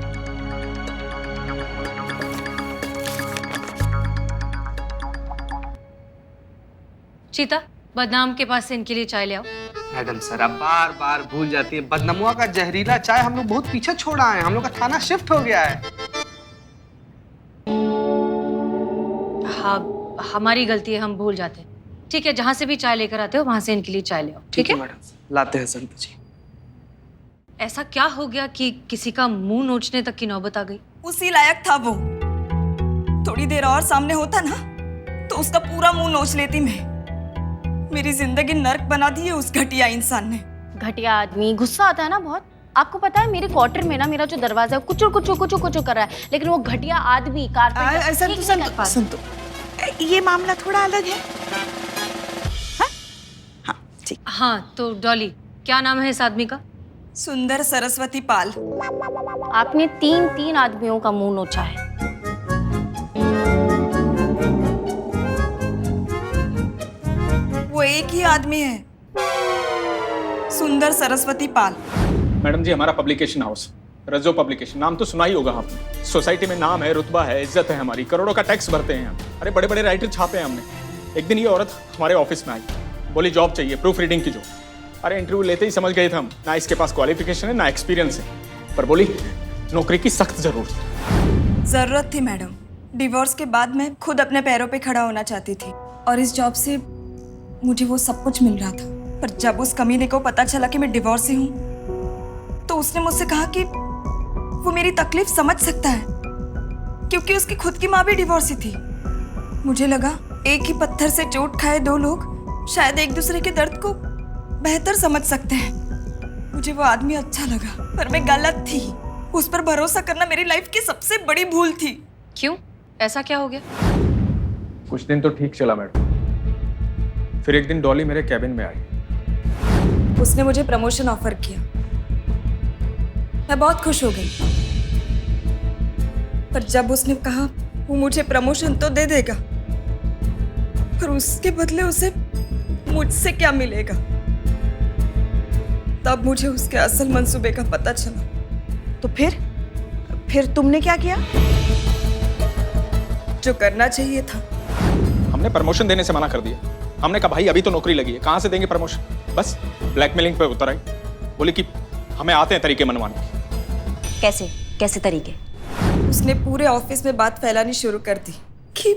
चीता, बदनाम के पास से इनके लिए चाय ले आओ। मैडम सर, आप बार बार भूल जाती है, बदनमुआ का जहरीला चाय हम लोग बहुत पीछे छोड़ा है, हम लोग का थाना शिफ्ट हो गया है। हाँ, हमारी गलती है, हम भूल जाते हैं। ठीक है, जहाँ से भी चाय लेकर आते हो वहां से इनके लिए चाय ले आओ। ठीक है मैडम, लाते हैं संतु जी। ऐसा क्या हो गया कि किसी का मुंह नोचने तक की नौबत आ गई? उसी लायक था वो। थोड़ी देर और सामने होता ना तो उसका पूरा मुंह नोच लेती मैं। मेरी जिंदगी नर्क बना दी है उस घटिया इंसान ने। घटिया आदमी, गुस्सा आता है ना बहुत। आपको पता है मेरे क्वार्टर में ना मेरा जो दरवाजा है कुचुर कुचुर कुचुर कुचुर कर रहा है, लेकिन वो घटिया आदमी संतु, ये मामला थोड़ा अलग है। हाँ ठीक। हाँ तो डॉली, क्या नाम है इस आदमी का? सुंदर सरस्वती पाल। आपने 3 आदमियों का मुंह नोचा है। वो एक ही आदमी है, सुंदर सरस्वती पाल। मैडम जी, हमारा पब्लिकेशन हाउस रजो पब्लिकेशन, नाम तो सुना ही होगा आपने। सोसाइटी में नाम है, रुतबा है, इज्जत है हमारी, करोड़ों का टैक्स भरते हैं हम। अरे बड़े बड़े राइटर छापे हैं हमने। एक दिन ये औरत हमारे ऑफिस में आई, बोली जॉब चाहिए, प्रूफ रीडिंग की जॉब। अरे इंटरव्यू लेते ही समझ गए थे हम, ना इसके पास क्वालिफिकेशन है ना एक्सपीरियंस है, पर बोली नौकरी की सख्त जरूरत थी मैडम। डिवोर्स के बाद मैं खुद अपने पैरों पे खड़ा होना चाहती थी और इस जॉब से मुझे वो सब कुछ मिल रहा था। पर जब उस कमीने को पता चला कि मैं डिवोर्स ही हूँ तो उसने मुझसे कहा कि वो मेरी तकलीफ समझ सकता है, क्योंकि उसकी खुद की माँ भी डिवोर्सी थी। मुझे लगा एक ही पत्थर से चोट खाए दो लोग शायद एक दूसरे के दर्द को बेहतर समझ सकते हैं। मुझे वो आदमी अच्छा लगा, पर मैं गलत थी। उस पर भरोसा करना मेरी लाइफ की सबसे बड़ी भूल थी। क्यों, ऐसा क्या हो गया? कुछ दिन तो ठीक चला मैडम, फिर एक दिन डॉली मेरे कैबिन में आई। उसने मुझे प्रमोशन ऑफर किया, मैं बहुत खुश हो गई। पर जब उसने कहा वो मुझे प्रमोशन तो दे देगा, पर उसके बदले उसे मुझसे क्या मिलेगा, तब मुझे उसके असल मंसूबे का पता चला। तो फिर तुमने क्या किया? जो करना चाहिए था। हमने प्रमोशन देने से मना कर दिया। हमने कहा भाई अभी तो नौकरी लगी है, कहाँ से देंगे प्रमोशन? बस ब्लैकमेलिंग पे उतर आई, बोली कि हमें आते हैं तरीके मनवाने। कैसे कैसे तरीके? उसने पूरे ऑफिस में बात फैलानी शुरू कर दी कि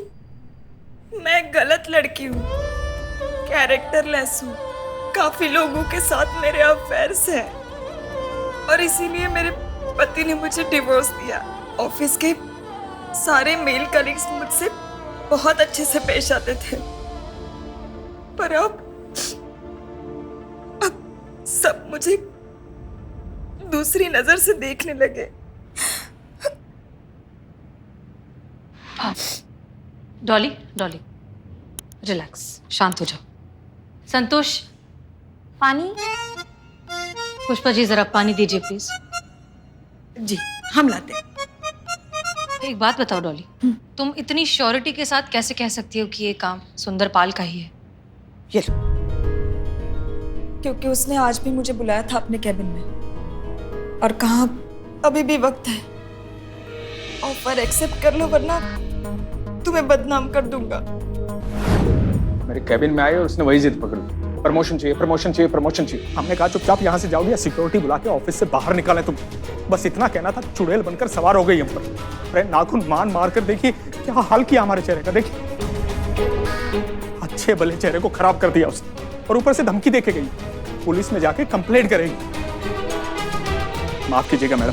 मैं गलत लड़की हूँ, कैरेक्टरलेस हूँ, काफी लोगों के साथ मेरे अफेयर्स हैं और इसीलिए मेरे पति ने मुझे डिवोर्स दिया। ऑफिस के सारे मेल कलीग्स मुझसे बहुत अच्छे से पेश आते थे, पर अब सब मुझे दूसरी नजर से देखने लगे। डॉली, डॉली, रिलैक्स, शांत हो जाओ। संतोष, पानी। पुष्पा जी जरा पानी दीजिए प्लीज। जी हम लाते हैं। एक बात बताओ डॉली, तुम इतनी श्योरिटी के साथ कैसे कह सकती हो कि ये काम सुंदर पाल का ही है? ये लो। क्योंकि उसने आज भी मुझे बुलाया था अपने कैबिन में और कहा अभी भी वक्त है, ऑफर एक्सेप्ट कर लो वरना तुम्हें बदनाम कर दूंगा। मेरे कैबिन में आए और उसने वही जिद पकड़ी, प्रमोशन चाहिए, प्रमोशन चाहिए, प्रमोशन चाहिए। हमने कहा चुपचाप यहाँ से जाओगे या सिक्योरिटी बुला के ऑफिस से बाहर निकालें तुम। बस इतना कहना था, चुड़ैल बनकर सवार हो गई हम पर। अरे नाखून मार कर देखिए क्या हाल किया हमारे चेहरे का, देखिए अच्छे भले चेहरे को खराब कर दिया उसने, और ऊपर से धमकी देके गई पुलिस में जाके कंप्लेंट करेगी। माफ कीजिएगा मैडम,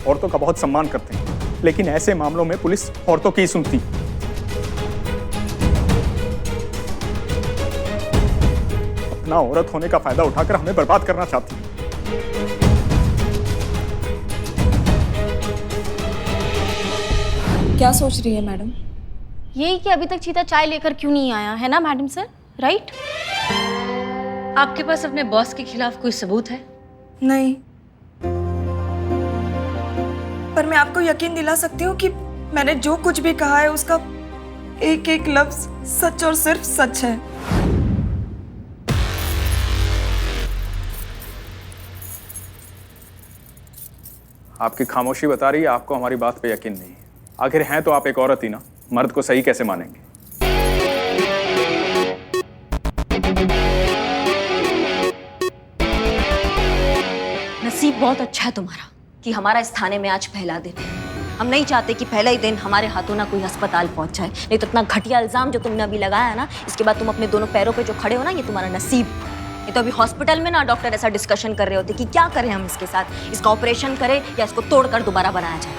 औरतों का बहुत सम्मान करते हैं, लेकिन ऐसे मामलों में पुलिस औरतों की ही सुनती। अपना औरत होने का फायदा उठाकर हमें बर्बाद करना चाहती है। क्या सोच रही है मैडम? यही कि अभी तक चीता चाय लेकर क्यों नहीं आया है ना मैडम सर, राइट? आपके पास अपने बॉस के खिलाफ कोई सबूत है? नहीं, पर मैं आपको यकीन दिला सकती हूँ कि मैंने जो कुछ भी कहा है उसका एक एक लफ्ज सच और सिर्फ सच है। आपकी खामोशी बता रही है आपको हमारी बात पे यकीन नहीं है। आखिर हैं तो आप एक औरत ही ना, मर्द को सही कैसे मानेंगे? नसीब बहुत अच्छा है तुम्हारा कि हमारा इस थाने में आज पहला दिन है। हम नहीं चाहते कि पहला ही दिन हमारे हाथों ना कोई अस्पताल पहुंच जाए। नहीं तो इतना घटिया इल्जाम जो तुमने अभी लगाया है ना, इसके बाद तुम अपने दोनों पैरों पे जो खड़े हो ना, ये तुम्हारा नसीब। ये तो अभी हॉस्पिटल में ना डॉक्टर ऐसा डिस्कशन कर रहे होते कि क्या करें हम इसके साथ, इसका ऑपरेशन करें या इसको तोड़कर दोबारा बनाया जाए।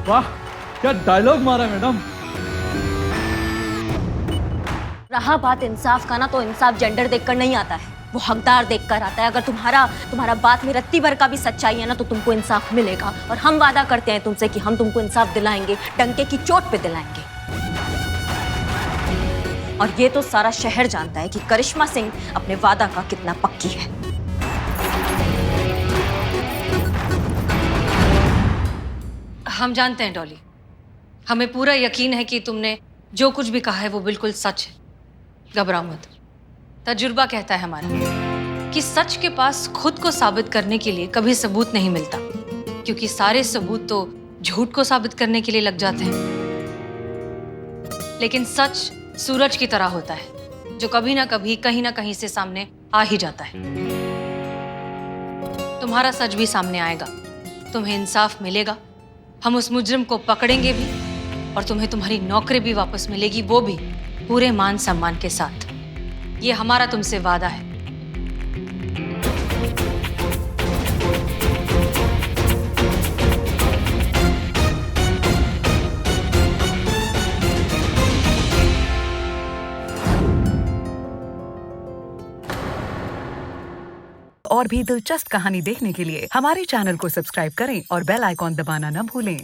वाह, क्या डायलॉग मारा मैडम। रहा बात इंसाफ का ना, तो इंसाफ जेंडर देखकर नहीं आता है, वो हकदार देखकर आता है। अगर तुम्हारा बात में रत्ती भर का भी सच्चाई है ना, तो तुमको इंसाफ मिलेगा। और हम वादा करते हैं तुमसे कि हम तुमको इंसाफ दिलाएंगे, डंके की चोट पे दिलाएंगे। और ये तो सारा शहर जानता है कि करिश्मा सिंह अपने वादा का कितना पक्की है। हम जानते हैं डॉली, हमें पूरा यकीन है कि तुमने जो कुछ भी कहा है वो बिल्कुल सच है। घबराओ मत। तजुर्बा कहता है हमारा कि सच के पास खुद को साबित करने के लिए कभी सबूत नहीं मिलता, क्योंकि सारे सबूत तो झूठ को साबित करने के लिए लग जाते हैं। लेकिन सच सूरज की तरह होता है, जो कभी ना कभी कहीं ना कहीं से सामने आ ही जाता है। तुम्हारा सच भी सामने आएगा, तुम्हें इंसाफ मिलेगा, हम उस मुजरिम को पकड़ेंगे भी, और तुम्हें तुम्हारी नौकरी भी वापस मिलेगी, वो भी पूरे मान सम्मान के साथ। ये हमारा तुमसे वादा है। और भी दिलचस्प कहानी देखने के लिए हमारे चैनल को सब्सक्राइब करें और बेल आइकॉन दबाना न भूलें।